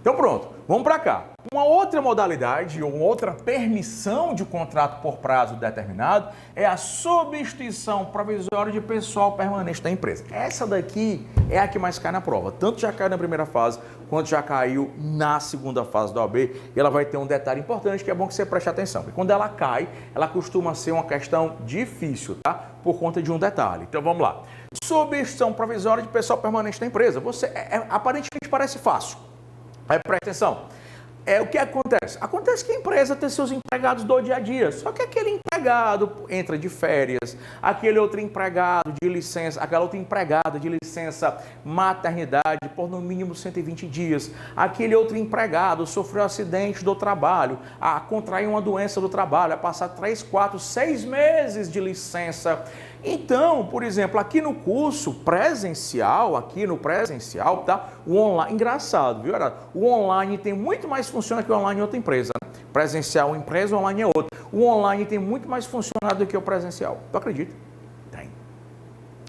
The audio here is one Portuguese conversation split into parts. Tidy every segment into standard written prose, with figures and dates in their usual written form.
Então pronto, vamos para cá. Uma outra modalidade ou uma outra permissão de contrato por prazo determinado é a substituição provisória de pessoal permanente da empresa. Essa daqui é a que mais cai na prova. Tanto já caiu na primeira fase, quanto já caiu na segunda fase da OAB. E ela vai ter um detalhe importante que é bom que você preste atenção. Porque quando ela cai, ela costuma ser uma questão difícil, tá? Por conta de um detalhe. Então vamos lá. Substituição provisória de pessoal permanente da empresa. Aparentemente parece fácil. Aí presta atenção. O que acontece? Acontece que a empresa tem seus empregados do dia a dia. Só que aquele empregado entra de férias, aquele outro empregado de licença, aquela outra empregada de licença maternidade por no mínimo 120 dias. Aquele outro empregado sofreu acidente do trabalho, contraiu uma doença do trabalho, a passar 3, 4, 6 meses de licença. Então, por exemplo, aqui no curso presencial, tá? O online, engraçado, viu? O online tem muito mais funciona que o online em outra empresa, né? Presencial uma empresa, o online é outra. O online tem muito mais funcionado do que o presencial. Tu acredita? Tem.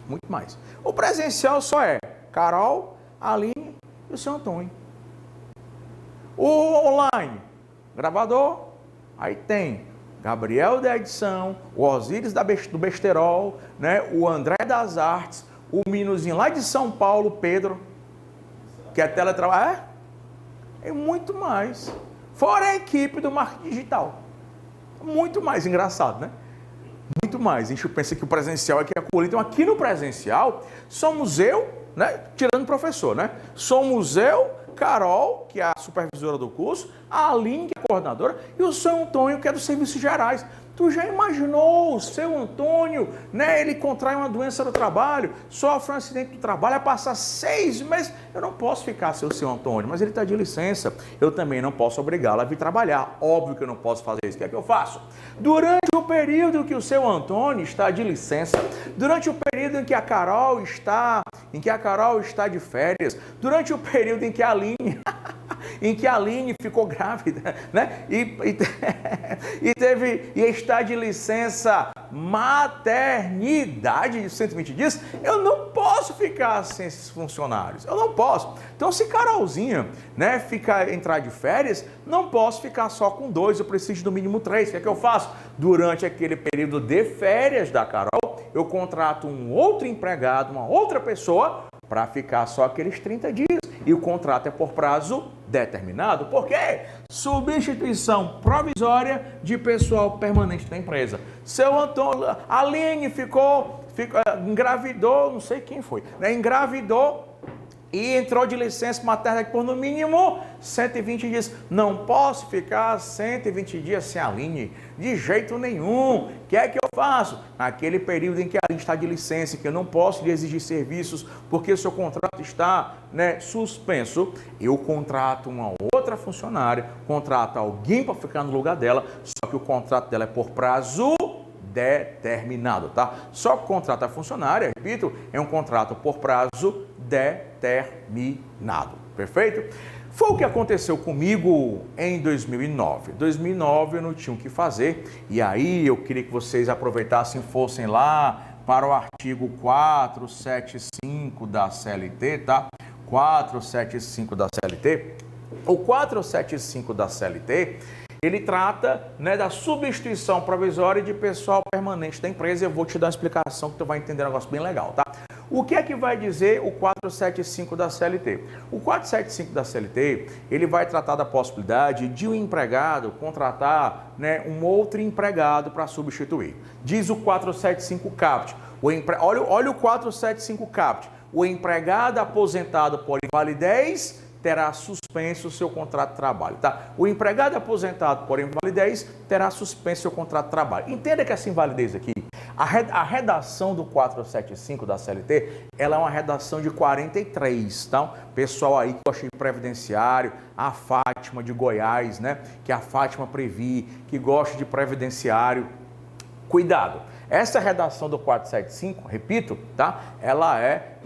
Muito mais. O presencial só é Carol, Aline e o seu Antônio. O online, gravador, aí tem Gabriel da edição, o Osíris do Besterol, né? O André das artes, o meninozinho lá de São Paulo, Pedro, que é teletrabalho. É muito mais. Fora a equipe do marketing digital. Muito mais, engraçado, né? Muito mais. A gente pensa que o presencial é que é a coluna. Então aqui no presencial, somos eu, né? Tirando o professor, né? Somos eu, Carol, que é a supervisora do curso, a Aline, que é a coordenadora, e o seu Antônio, que é dos serviços gerais. Tu já imaginou o seu Antônio, né? Ele contrai uma doença do trabalho, sofre um acidente do trabalho, vai passar 6 meses. Eu não posso ficar sem o seu Antônio, mas ele está de licença. Eu também não posso obrigá-lo a vir trabalhar. Óbvio que eu não posso fazer isso. O que é que eu faço? Durante o período que o seu Antônio está de licença, durante o período em que a Carol está de férias, durante o período em que a Aline ficou grávida, né? E está de licença maternidade de 120 dias, eu não posso ficar sem esses funcionários. Eu não posso. Então, se Carolzinha, né, entrar de férias, não posso ficar só com 2, eu preciso do mínimo 3. O que é que eu faço? Durante aquele período de férias da Carol, eu contrato um outro empregado, uma outra pessoa, para ficar só aqueles 30 dias. E o contrato é por prazo determinado. Por quê? Substituição provisória de pessoal permanente da empresa. Seu Antônio, a Aline engravidou, não sei quem foi, né? Engravidou e entrou de licença materna por no mínimo 120 dias. Não posso ficar 120 dias sem a Aline, de jeito nenhum. O que é que eu faço? Naquele período em que a Aline está de licença, que eu não posso lhe exigir serviços porque o seu contrato está, né, suspenso, eu contrato uma outra funcionária, contrato alguém para ficar no lugar dela, só que o contrato dela é por prazo determinado, tá? Só que o contrato da funcionária, repito, é um contrato por prazo determinado, perfeito? Foi o que aconteceu comigo em 2009. Em 2009 eu não tinha o que fazer e aí eu queria que vocês aproveitassem e fossem lá para o artigo 475 da CLT, tá? 475 da CLT. O 475 da CLT, ele trata, né, da substituição provisória de pessoal permanente da empresa. Eu vou te dar uma explicação que tu vai entender um negócio bem legal, tá? O que é que vai dizer o 475 da CLT? O 475 da CLT, ele vai tratar da possibilidade de um empregado contratar, né, um outro empregado para substituir. Diz o 475 CAPT. Olha o 475 CAPT. O empregado aposentado por invalidez terá suspenso o seu contrato de trabalho, tá? O empregado aposentado por invalidez terá suspenso o seu contrato de trabalho. Entenda que essa invalidez aqui, a redação do 475 da CLT, ela é uma redação de 43, tá? Pessoal aí que gosta de previdenciário, a Fátima de Goiás, né? Que é a Fátima Previ, que gosta de previdenciário, cuidado. Essa redação do 475, repito, tá? Ela é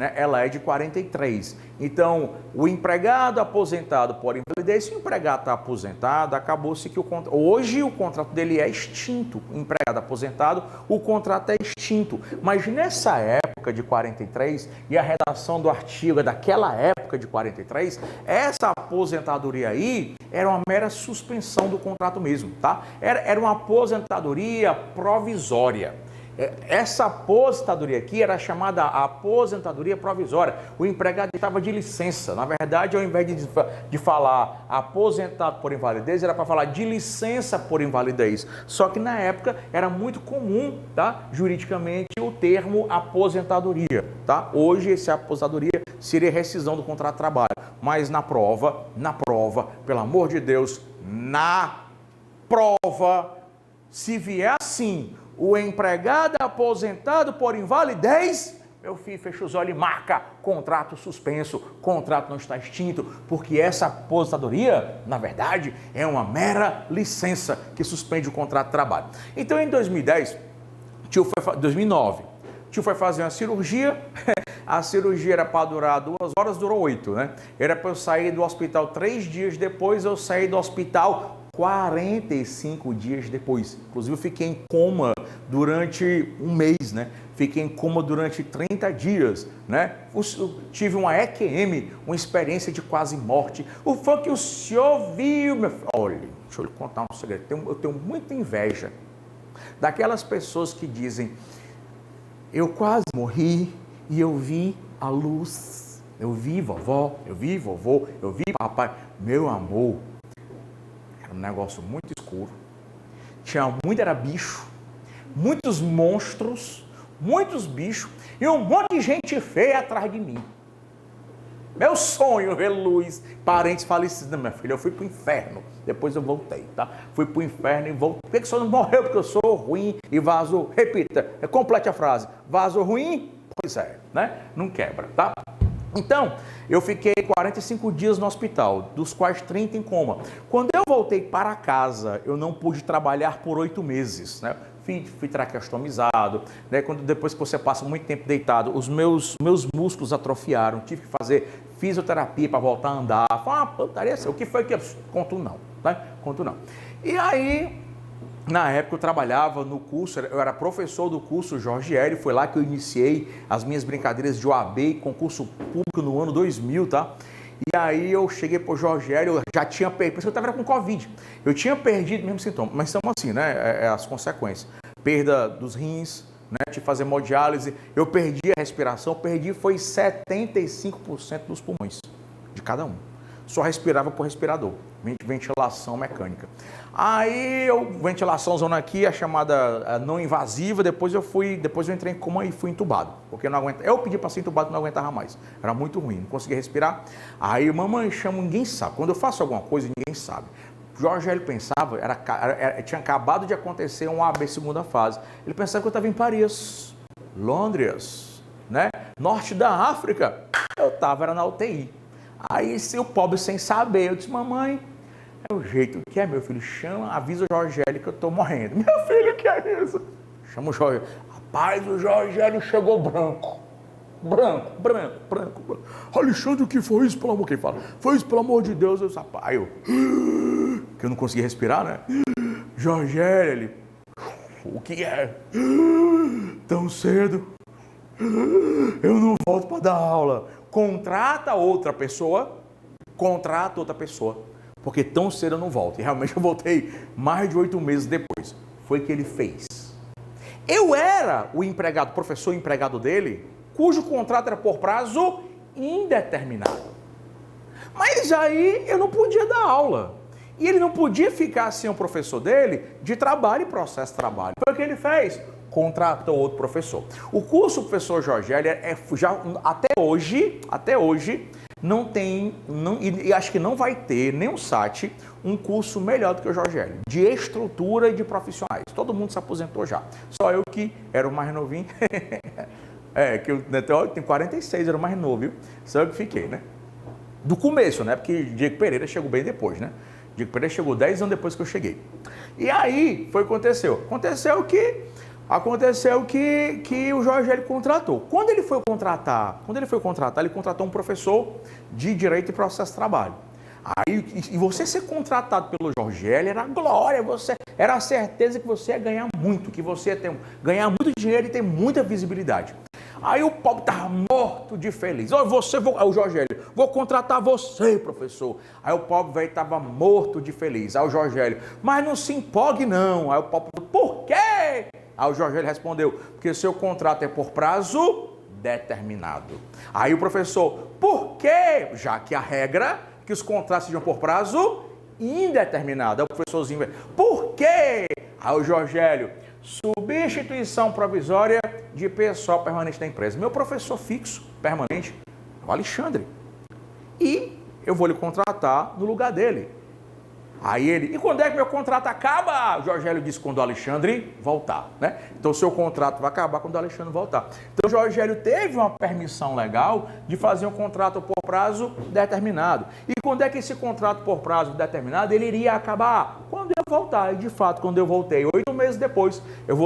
de 43. Então, o empregado aposentado por invalidez, se o empregado está aposentado, acabou-se que hoje o contrato dele é extinto. O empregado aposentado, o contrato é extinto. Mas nessa época, época de 43 e a redação do artigo é daquela época de 43, essa aposentadoria aí era uma mera suspensão do contrato mesmo, tá? Era uma aposentadoria provisória. Essa aposentadoria aqui era chamada aposentadoria provisória. O empregado estava de licença. Na verdade, ao invés de falar aposentado por invalidez, era para falar de licença por invalidez. Só que na época era muito comum, tá? Juridicamente, o termo aposentadoria, tá? Hoje, essa aposentadoria seria rescisão do contrato de trabalho. Mas na prova, pelo amor de Deus, na prova, se vier assim, o empregado é aposentado por invalidez, meu filho, fecha os olhos e marca contrato suspenso, contrato não está extinto, porque essa aposentadoria, na verdade, é uma mera licença que suspende o contrato de trabalho. Então, em 2009, tio foi fazer uma cirurgia, a cirurgia era para durar 2 horas, durou 8, né? Era para eu sair do hospital 3 dias depois, eu saí do hospital 45 dias depois. Inclusive, eu fiquei em coma durante um mês, né? Fiquei em coma durante 30 dias, né? Eu tive uma EQM, uma experiência de quase morte. O foi que o senhor viu, meu filho? Olha, deixa eu lhe contar um segredo. Eu tenho muita inveja daquelas pessoas que dizem: eu quase morri e eu vi a luz. Eu vi vovó, eu vi vovô, eu vi papai. Meu amor, era um negócio muito escuro. Era bicho, muitos monstros, muitos bichos e um monte de gente feia atrás de mim. Meu sonho ver luz, parentes falecidos. Não, minha filha, eu fui pro inferno, depois eu voltei, tá? Fui pro inferno e voltei. Por que o senhor não morreu? Porque eu sou ruim e vaso. Repita, complete a frase. Vaso ruim? Pois é, né? Não quebra, tá? Então, eu fiquei 45 dias no hospital, dos quais 30 em coma. Quando eu voltei para casa, eu não pude trabalhar por 8 meses, né? Fui traqueostomizado, né? Depois que você passa muito tempo deitado, os meus músculos atrofiaram, tive que fazer fisioterapia para voltar a andar. Foi uma putaria assim. O que foi que eu conto não, tá? Conto não. E aí, na época eu trabalhava no curso, eu era professor do curso Jorge Hélio, foi lá que eu iniciei as minhas brincadeiras de OAB e concurso público no ano 2000, tá? E aí eu cheguei pro Jorge Hélio, eu já tinha perdido, eu estava com Covid, eu tinha perdido mesmo sintoma, mas são assim, né, as consequências, perda dos rins, né, tive que fazer hemodiálise, eu perdi a respiração, foi 75% dos pulmões, de cada um. Só respirava por respirador, ventilação mecânica. Aí, ventilação zona aqui, a chamada não invasiva, depois eu entrei em coma e fui entubado, porque não aguentava. Eu pedi para ser entubado, não aguentava mais. Era muito ruim, não conseguia respirar. Aí, mamãe chama, ninguém sabe. Quando eu faço alguma coisa, ninguém sabe. Jorge ele pensava, tinha acabado de acontecer um AB segunda fase. Ele pensava que eu estava em Paris, Londres, né? Norte da África. Eu estava, era na UTI. Aí, o pobre sem saber, eu disse: mamãe, é o jeito que é, meu filho, chama, avisa o Jorge Hélio que eu tô morrendo. Meu filho, que é isso? Chama o Jorge. Rapaz, o Jorge Hélio chegou branco. Branco. Alexandre, o que foi isso, pelo amor? Quem fala? Foi isso, pelo amor de Deus. Eu disse: rapaz, que eu não conseguia respirar, né? Jorge Hélio, o que é? Tão cedo? Eu não volto para dar aula. Contrata outra pessoa, porque tão cedo eu não volto. E realmente eu voltei mais de 8 meses depois. Foi o que ele fez. Eu era o empregado, professor empregado dele, cujo contrato era por prazo indeterminado. Mas aí eu não podia dar aula. E ele não podia ficar sem o professor dele de trabalho e processo de trabalho. Foi o que ele fez. Contratou outro professor. O curso do professor Jorge Hélio já até hoje não tem, e acho que não vai ter nenhum SAT um curso melhor do que o Jorge Hélio, de estrutura e de profissionais. Todo mundo se aposentou já. Só eu que era o mais novinho. Que eu tenho 46, era o mais novo, viu? Só eu que fiquei, né? Do começo, né? Porque Diego Pereira chegou bem depois, né? Diego Pereira chegou 10 anos depois que eu cheguei. E aí, foi o que aconteceu. Aconteceu que o Jorge Hélio contratou. Quando ele foi contratar, ele contratou um professor de Direito e Processo de Trabalho. Aí, e você ser contratado pelo Jorge Hélio era glória, era a certeza que você ia ganhar muito, que você ia ganhar muito dinheiro e ter muita visibilidade. Aí o pobre estava morto de feliz. Aí o Jorge Hélio, vou contratar você, professor. Aí o pobre velho estava morto de feliz. Aí o Jorge Hélio, mas não se empolgue não. Aí o pobre, por quê? Aí o Jorge Hélio respondeu, porque seu contrato é por prazo determinado. Aí o professor, por quê? Já que a regra é que os contratos sejam por prazo indeterminado. Aí o professorzinho, por quê? Aí o Jorge Hélio, substituição provisória de pessoal permanente da empresa. Meu professor fixo, permanente, é o Alexandre. E eu vou lhe contratar no lugar dele. Aí ele, e quando é que meu contrato acaba? O Jorge Hélio disse, quando o Alexandre voltar, né? Então o seu contrato vai acabar quando o Alexandre voltar. Então o Jorge Hélio teve uma permissão legal de fazer um contrato por prazo determinado. E quando é que esse contrato por prazo determinado, ele iria acabar? Quando eu voltar. E de fato, quando eu voltei, 8 meses depois, eu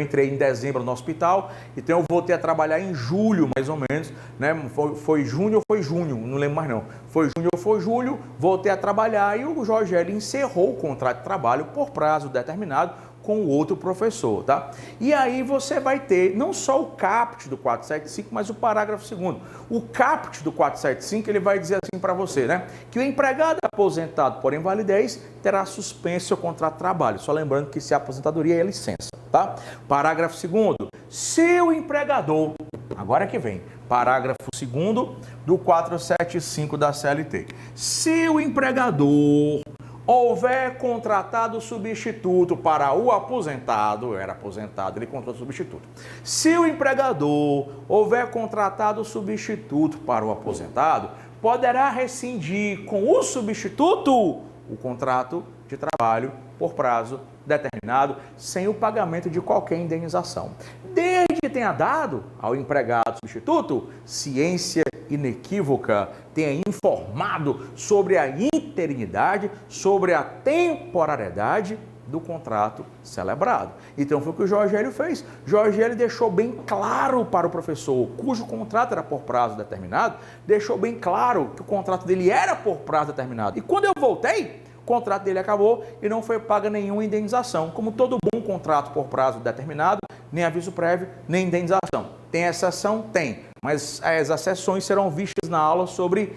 entrei em dezembro no hospital, então eu voltei a trabalhar em julho, mais ou menos, né? Foi junho ou foi junho, não lembro mais não. Foi junho ou foi julho, voltei a trabalhar e o Jorge Hélio encerrou o contrato de trabalho por prazo determinado com o outro professor, tá? E aí você vai ter não só o caput do 475, mas o parágrafo 2º. O caput do 475, ele vai dizer assim para você, né? Que o empregado aposentado por invalidez terá suspenso seu contrato de trabalho. Só lembrando que se a aposentadoria é licença, tá? Parágrafo 2º. Se o empregador, agora é que vem, parágrafo 2º do 475 da CLT. Se o empregador houver contratado substituto para o aposentado, era aposentado, ele contratou substituto. Se o empregador houver contratado substituto para o aposentado, poderá rescindir com o substituto o contrato de trabalho por prazo determinado, sem o pagamento de qualquer indenização. Desde que tenha dado ao empregado substituto ciência inequívoca, tenha informado sobre a interinidade, sobre a temporariedade do contrato celebrado. Então foi o que o Jorge Hélio fez. Jorge Hélio deixou bem claro para o professor, cujo contrato era por prazo determinado, deixou bem claro que o contrato dele era por prazo determinado. E quando eu voltei, o contrato dele acabou e não foi paga nenhuma indenização. Como todo bom contrato por prazo determinado, nem aviso prévio, nem indenização. Tem exceção? Tem. Mas as exceções serão vistas na aula sobre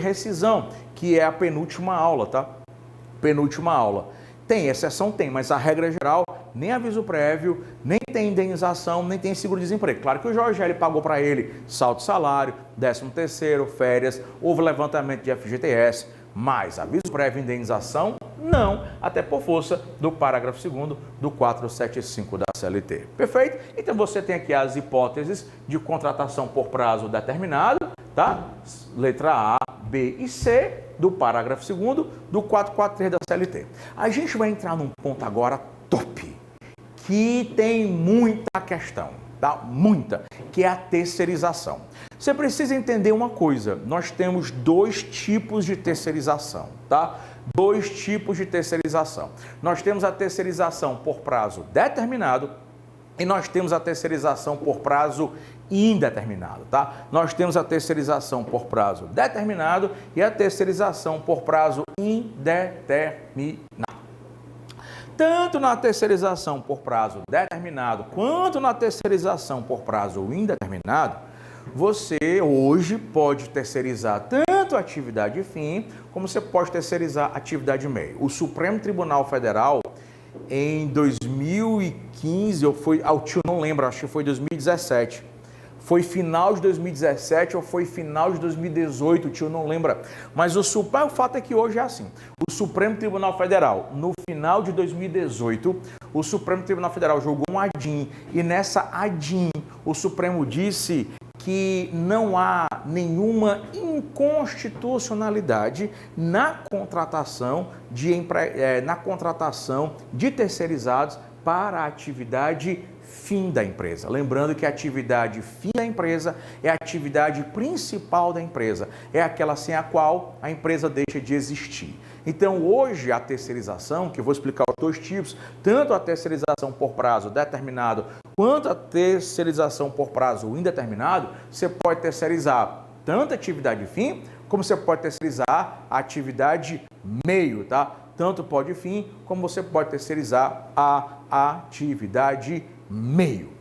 rescisão, que é a penúltima aula, tá? Penúltima aula. Tem exceção? Tem, mas a regra geral, nem aviso prévio, nem tem indenização, nem tem seguro-desemprego. Claro que o Jorge Hélio pagou para ele saldo salário, 13º, férias, houve levantamento de FGTS, mas aviso prévio e indenização, não, até por força do parágrafo 2º do 475 da CLT. Perfeito? Então você tem aqui as hipóteses de contratação por prazo determinado, tá? Letra A, B e C do parágrafo 2º do 443 da CLT. A gente vai entrar num ponto agora top, que tem muita questão, tá? Muita, que é a terceirização. Você precisa entender uma coisa, nós temos 2 tipos de terceirização, tá? 2 tipos de terceirização. Nós temos a terceirização por prazo determinado e nós temos a terceirização por prazo indeterminado, tá? Nós temos a terceirização por prazo determinado e a terceirização por prazo indeterminado. Tanto na terceirização por prazo determinado quanto na terceirização por prazo indeterminado, você hoje pode terceirizar tanto a atividade fim, como você pode terceirizar a atividade meio. O Supremo Tribunal Federal, em 2015, ou foi, o tio não lembra, acho que foi 2017. Foi final de 2017 ou foi final de 2018, o tio não lembra. Mas o fato é que hoje é assim. O Supremo Tribunal Federal, no final de 2018, o Supremo Tribunal Federal jogou um ADIM. E nessa ADIM, o Supremo disse que não há nenhuma inconstitucionalidade na contratação de terceirizados para a atividade fim da empresa. Lembrando que a atividade fim da empresa é a atividade principal da empresa, é aquela sem a qual a empresa deixa de existir. Então, hoje, a terceirização, que eu vou explicar os 2 tipos, tanto a terceirização por prazo determinado quanto a terceirização por prazo indeterminado, você pode terceirizar tanto a atividade fim, como você pode terceirizar a atividade meio, tá? Tanto pode fim, como você pode terceirizar a atividade meio.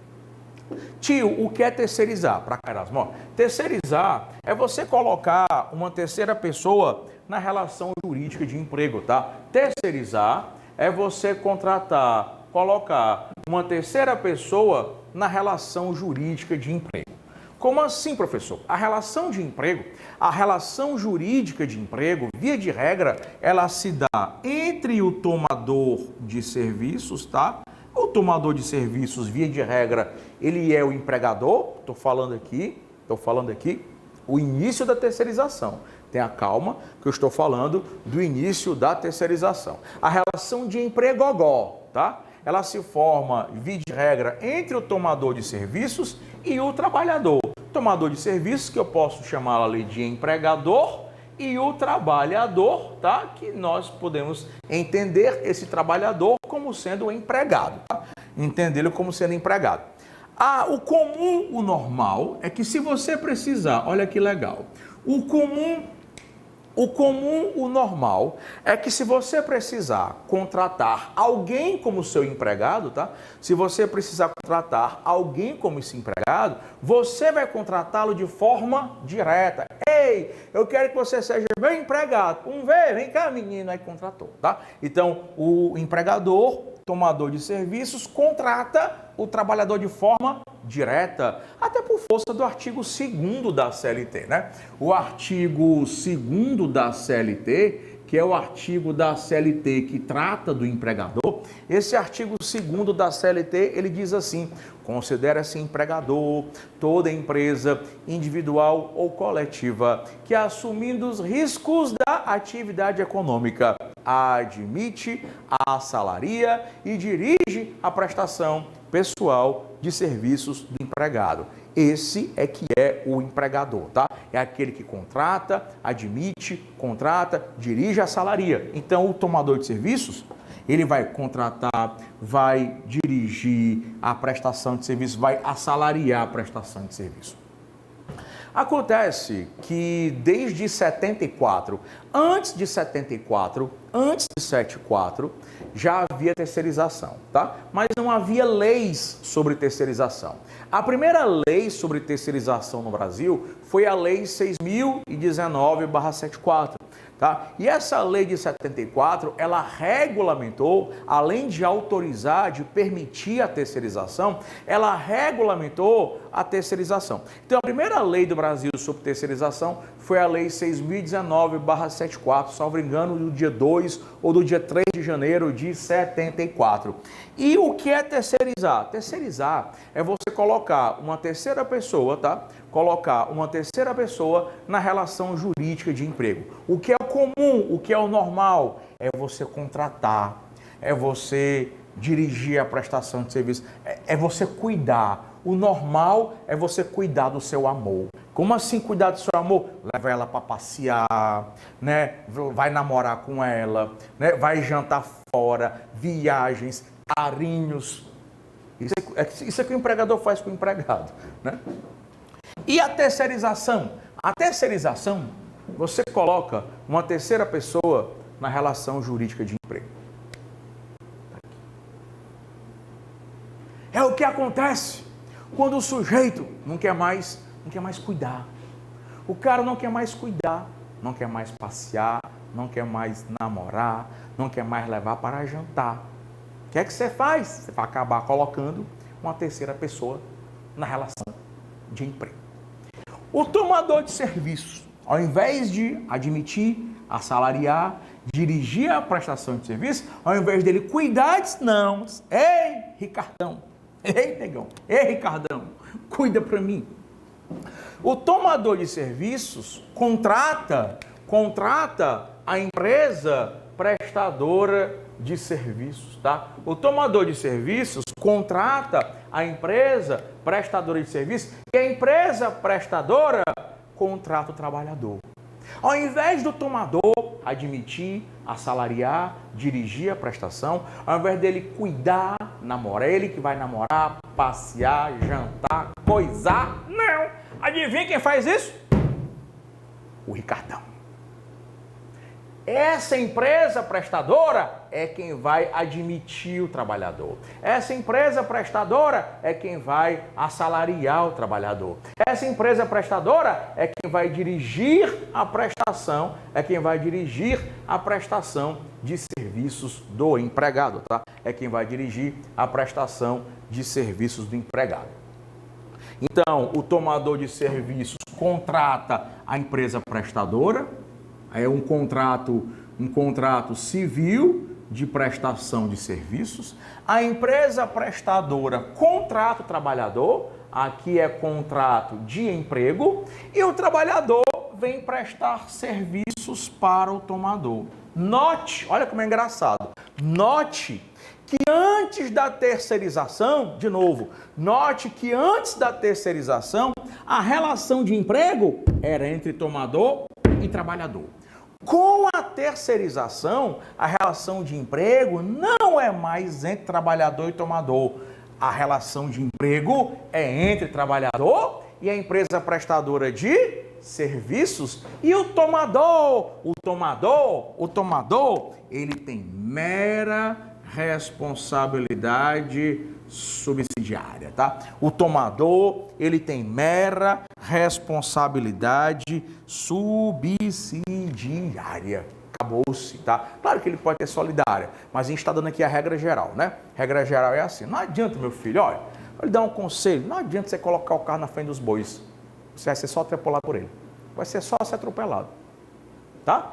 Tio, o que é terceirizar? Para Erasmo, terceirizar é você colocar uma terceira pessoa na relação jurídica de emprego, tá? Terceirizar é você colocar uma terceira pessoa na relação jurídica de emprego. Como assim, professor? A relação de emprego, a relação jurídica de emprego, via de regra, ela se dá entre o tomador de serviços, tá? O tomador de serviços, via de regra, ele é o empregador. Estou falando aqui, o início da terceirização. Tenha calma que eu estou falando do início da terceirização. A relação de empregogó, tá? Ela se forma, via de regra, entre o tomador de serviços e o trabalhador. Tomador de serviços, que eu posso chamá-lo ali de empregador, e o trabalhador, tá? Que nós podemos entender esse trabalhador como sendo o empregado, tá? Entendê-lo como sendo empregado. O comum, o normal, é que se você precisar, olha que legal, o normal é que se você precisar contratar alguém como seu empregado, tá? Se você precisar contratar alguém como esse empregado, você vai contratá-lo de forma direta. Ei, eu quero que você seja meu empregado. Vem cá, menino, aí contratou, tá? Então, o empregador, tomador de serviços, contrata o trabalhador de forma direta, até por força do artigo 2º da CLT, né? O artigo 2º da CLT, que é o artigo da CLT que trata do empregador, esse artigo 2º da CLT, ele diz assim: considera-se empregador toda empresa individual ou coletiva que, assumindo os riscos da atividade econômica, admite, assalaria e dirige a prestação pessoal de serviços do empregado. Esse é que é o empregador, tá? É aquele que contrata, admite, dirige, assalaria. Então, o tomador de serviços, ele vai contratar, vai dirigir a prestação de serviço, vai assalariar a prestação de serviço. Acontece que desde 74, antes de 74, antes de 74, já havia terceirização, tá? Mas não havia leis sobre terceirização. A primeira lei sobre terceirização no Brasil foi a Lei 6.019/74. Tá? E essa lei de 74, ela regulamentou, além de autorizar, de permitir a terceirização, ela regulamentou a terceirização. Então, a primeira lei do Brasil sobre terceirização foi a Lei 6.019/74, salvo engano, do dia 2 ou do dia 3 de janeiro de 74. E o que é terceirizar? Terceirizar é você colocar uma terceira pessoa, tá? Colocar uma terceira pessoa na relação jurídica de emprego. O que é o comum, o que é o normal, é você contratar, é você dirigir a prestação de serviço, é você cuidar. O normal é você cuidar do seu amor. Como assim cuidar do seu amor? Leva ela para passear, né? Vai namorar com ela, né? Vai jantar fora, viagens, carinhos. Isso é que o empregador faz com o empregado, né? E a terceirização? A terceirização, você coloca uma terceira pessoa na relação jurídica de emprego. É o que acontece quando o sujeito não quer mais cuidar. O cara não quer mais cuidar, não quer mais passear, não quer mais namorar, não quer mais levar para jantar. O que é que você faz? Você vai acabar colocando uma terceira pessoa na relação de emprego. O tomador de serviços, ao invés de admitir, assalariar, dirigir a prestação de serviço, ao invés dele cuidar, diz, não, ei, Ricardão, ei, negão, ei, Ricardão, cuida para mim. O tomador de serviços contrata a empresa prestadora de serviços, tá? O tomador de serviços contrata a empresa prestadora de serviços e a empresa prestadora contrata o trabalhador. Ao invés do tomador admitir, assalariar, dirigir a prestação, ao invés dele cuidar, namorar, ele que vai namorar, passear, jantar, coisar, não! Adivinha quem faz isso? O Ricardão. Essa empresa prestadora é quem vai admitir o trabalhador. Essa empresa prestadora é quem vai assalariar o trabalhador. Essa empresa prestadora é quem vai dirigir a prestação, de serviços do empregado, tá? É quem vai dirigir a prestação de serviços do empregado. Então, o tomador de serviços contrata a empresa prestadora, é um contrato civil de prestação de serviços. A empresa prestadora contrata o trabalhador, aqui é contrato de emprego, e o trabalhador vem prestar serviços para o tomador. Note, olha como é engraçado, note que antes da terceirização, de novo, note que antes da terceirização, a relação de emprego era entre tomador e trabalhador. Com a terceirização, a relação de emprego não é mais entre trabalhador e tomador. A relação de emprego é entre trabalhador e a empresa prestadora de serviços e o tomador. O tomador, ele tem mera responsabilidade subsidiária, tá? O tomador, ele tem mera responsabilidade subsidiária. Acabou-se, tá? Claro que ele pode ter solidária, mas a gente está dando aqui a regra geral, né? Regra geral é assim, não adianta, meu filho, olha, vou lhe dar um conselho, não adianta você colocar o carro na frente dos bois, você vai ser só atropelado por ele, vai ser só ser atropelado, tá?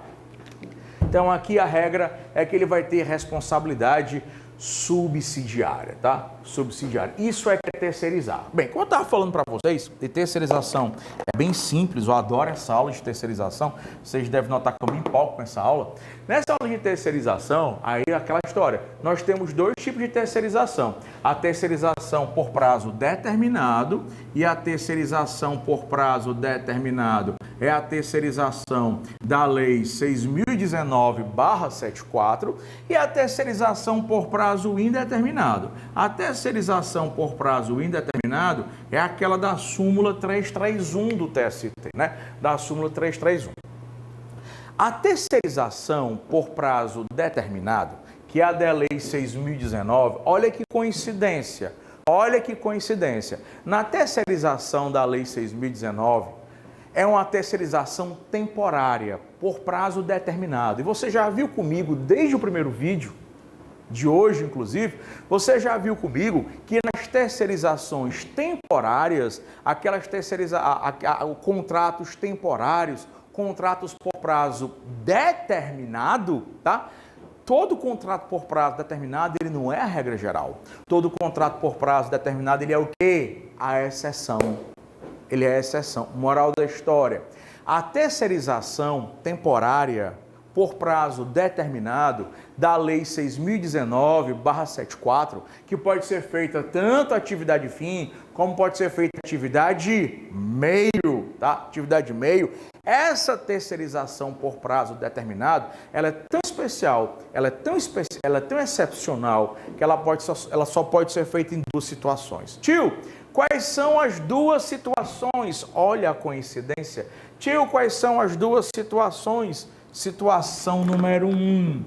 Então aqui a regra é que ele vai ter responsabilidade subsidiária, tá? Subsidiária. Isso é que é terceirizar. Bem, como eu estava falando para vocês, de terceirização é bem simples, eu adoro essa aula de terceirização, vocês devem notar que eu me empolgo com essa aula. Nessa aula de terceirização, aí é aquela história, nós temos dois tipos de terceirização, a terceirização por prazo determinado e a terceirização por prazo determinado é a terceirização da Lei 6.019/74 e a terceirização por prazo indeterminado. A terceirização por prazo indeterminado é aquela da súmula 331 do TST, né? Da súmula 331. A terceirização por prazo determinado, que é a da Lei 6.019, olha que coincidência, Na terceirização da Lei 6.019, é uma terceirização temporária, por prazo determinado. E você já viu comigo, desde o primeiro vídeo, de hoje inclusive, você já viu comigo que nas terceirizações temporárias, contratos temporários, contratos por prazo determinado, tá? Todo contrato por prazo determinado, ele não é a regra geral. Todo contrato por prazo determinado, ele é o quê? A exceção. Ele é a exceção. Moral da história. A terceirização temporária por prazo determinado da Lei 6.019/74, que pode ser feita tanto atividade fim, como pode ser feita atividade meio, tá? Atividade meio. Essa terceirização por prazo determinado, ela é tão especial, ela é tão excepcional, que ela só pode ser feita em duas situações. Tio, quais são as duas situações? Olha a coincidência. Tio, quais são as duas situações? Situação número 1,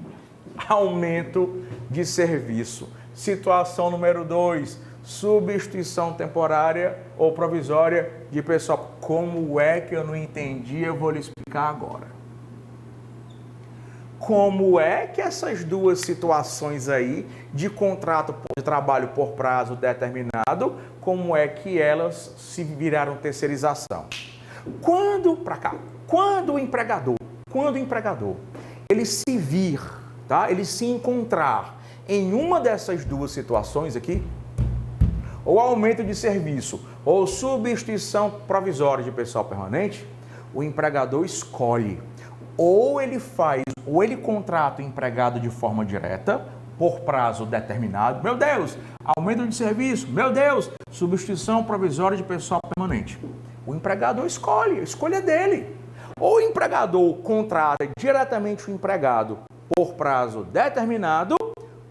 aumento de serviço. Situação número 2, substituição temporária ou provisória de pessoal. Como é que eu não entendi? Eu vou lhe explicar agora. Como é que essas duas situações aí de contrato de trabalho por prazo determinado, como é que elas se viraram terceirização? Quando o empregador, ele se vir, tá? Ele se encontrar em uma dessas duas situações aqui, ou aumento de serviço, ou substituição provisória de pessoal permanente, o empregador escolhe. Ou ele contrata o empregado de forma direta, por prazo determinado. Meu Deus, aumento de serviço. Meu Deus, substituição provisória de pessoal permanente. O empregador escolhe, a escolha é dele. Ou o empregador contrata diretamente o empregado por prazo determinado,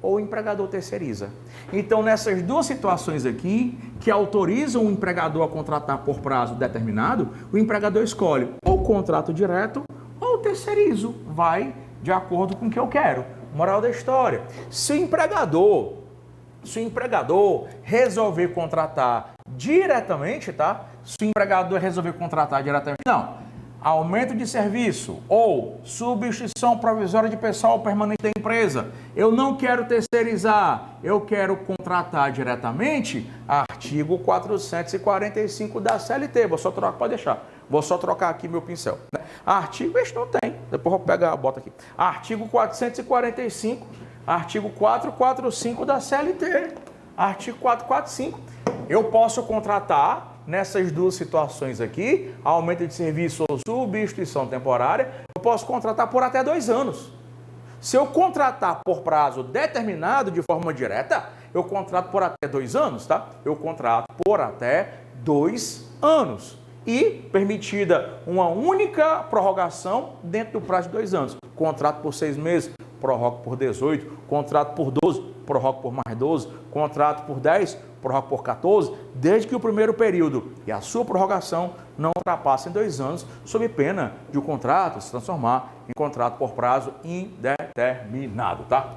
ou o empregador terceiriza. Então, nessas duas situações aqui, que autorizam o empregador a contratar por prazo determinado, o empregador escolhe ou contrato direto ou terceirizo. Vai de acordo com o que eu quero. Moral da história. Se o empregador resolver contratar diretamente, tá? Se o empregador resolver contratar diretamente, não. Aumento de serviço ou substituição provisória de pessoal permanente da empresa. Eu não quero terceirizar, eu quero contratar diretamente. Artigo 445 da CLT. Vou só trocar, pode deixar. Vou só trocar aqui meu pincel. Artigo, este não tem. Depois eu vou pegar a bota aqui. Artigo 445, artigo 445 da CLT. Artigo 445. Eu posso contratar nessas duas situações aqui, aumento de serviço ou substituição temporária, eu posso contratar por até 2 anos. Se eu contratar por prazo determinado de forma direta, eu contrato por até 2 anos, tá? Eu contrato por até 2 anos. E permitida uma única prorrogação dentro do prazo de 2 anos. Contrato por 6 meses, prorrogo por 18, contrato por 12, prorrogo por mais 12, contrato por 10, prorroga por 14, desde que o primeiro período e a sua prorrogação não ultrapassem 2 anos, sob pena de o contrato se transformar em contrato por prazo indeterminado, tá?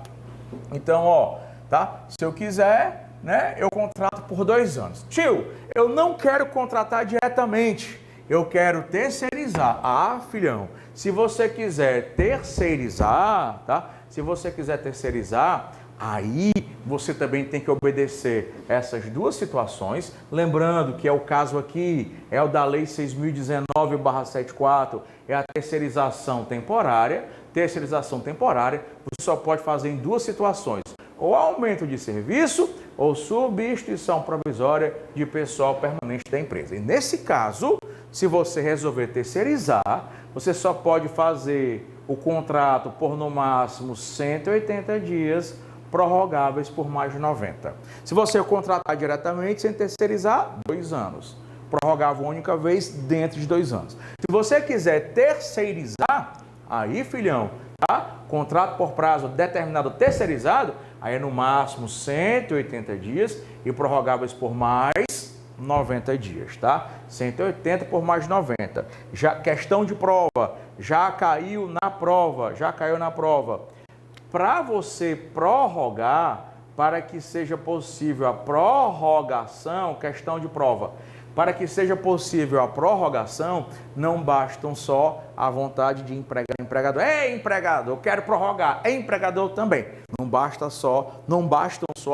Então, ó, tá? Se eu quiser, né, eu contrato por 2 anos. Tio, eu não quero contratar diretamente, eu quero terceirizar. Ah, filhão, se você quiser terceirizar, tá? Se você quiser terceirizar, aí você também tem que obedecer essas duas situações, lembrando que é o caso aqui, é o da Lei 6.019/74, é a terceirização temporária. Terceirização temporária, você só pode fazer em duas situações, ou aumento de serviço, ou substituição provisória de pessoal permanente da empresa. E nesse caso, se você resolver terceirizar, você só pode fazer o contrato por no máximo 180 dias, prorrogáveis por mais de 90. Se você contratar diretamente sem terceirizar, 2 anos. Prorrogável uma única vez dentro de 2 anos. Se você quiser terceirizar, aí, filhão, tá? Contrato por prazo determinado terceirizado, aí é no máximo 180 dias e prorrogáveis por mais 90 dias, tá? 180 por mais 90. Já, questão de prova, já caiu na prova. Para você prorrogar, para que seja possível a prorrogação, questão de prova, para que seja possível a prorrogação, não bastam só a vontade de empregador. É empregador, eu quero prorrogar. É empregador também. Não bastam só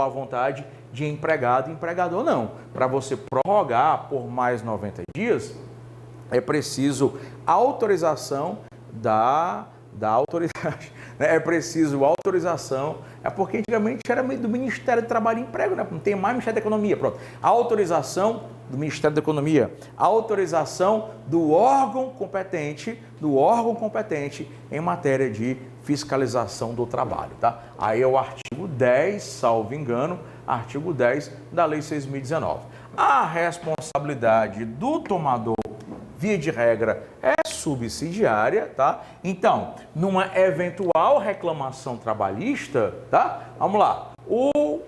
a vontade de empregado e empregador, não. Para você prorrogar por mais 90 dias, é preciso autorização da autoridade. É preciso autorização, porque antigamente era do Ministério do Trabalho e Emprego, né? Não tem mais Ministério da Economia, pronto. Autorização do Ministério da Economia, autorização do órgão competente em matéria de fiscalização do trabalho, tá? Aí é o artigo 10, salvo engano, artigo 10 da Lei 6.019. A responsabilidade do tomador, via de regra, é subsidiária, tá? Então, numa eventual reclamação trabalhista, tá? Vamos lá. O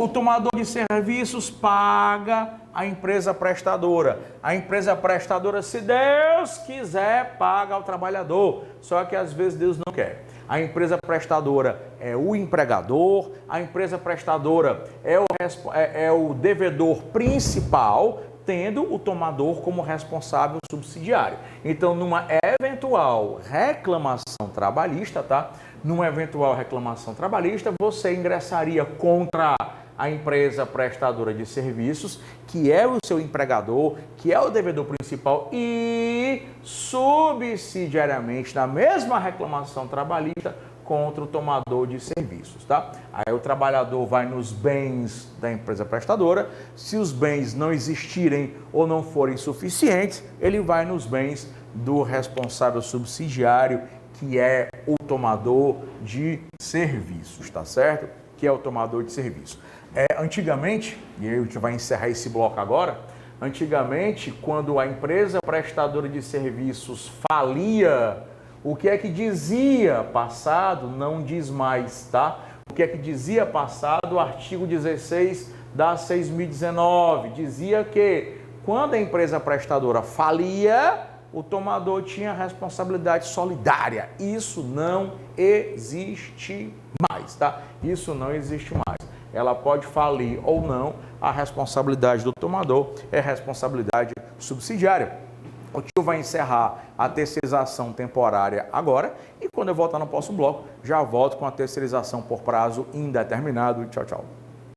tomador de serviços paga a empresa prestadora. A empresa prestadora, se Deus quiser, paga ao trabalhador. Só que às vezes Deus não quer. A empresa prestadora é o empregador, a empresa prestadora é o devedor principal, tendo o tomador como responsável subsidiário. Então, numa eventual reclamação trabalhista, tá? Numa eventual reclamação trabalhista, você ingressaria contra a empresa prestadora de serviços, que é o seu empregador, que é o devedor principal, e subsidiariamente, na mesma reclamação trabalhista, contra o tomador de serviços, tá? Aí o trabalhador vai nos bens da empresa prestadora, se os bens não existirem ou não forem suficientes, ele vai nos bens do responsável subsidiário, que é o tomador de serviços, tá certo? Que é o tomador de serviços. Antigamente, e a gente vai encerrar esse bloco agora, antigamente, quando a empresa prestadora de serviços falia, o que é que dizia passado não diz mais, tá? O que é que dizia passado, o artigo 16 da 6.019, dizia que quando a empresa prestadora falia, o tomador tinha responsabilidade solidária. Isso não existe mais, tá? Isso não existe mais. Ela pode falir ou não, a responsabilidade do tomador é responsabilidade subsidiária. O tio vai encerrar a terceirização temporária agora e quando eu voltar no próximo bloco, já volto com a terceirização por prazo indeterminado. Tchau, tchau.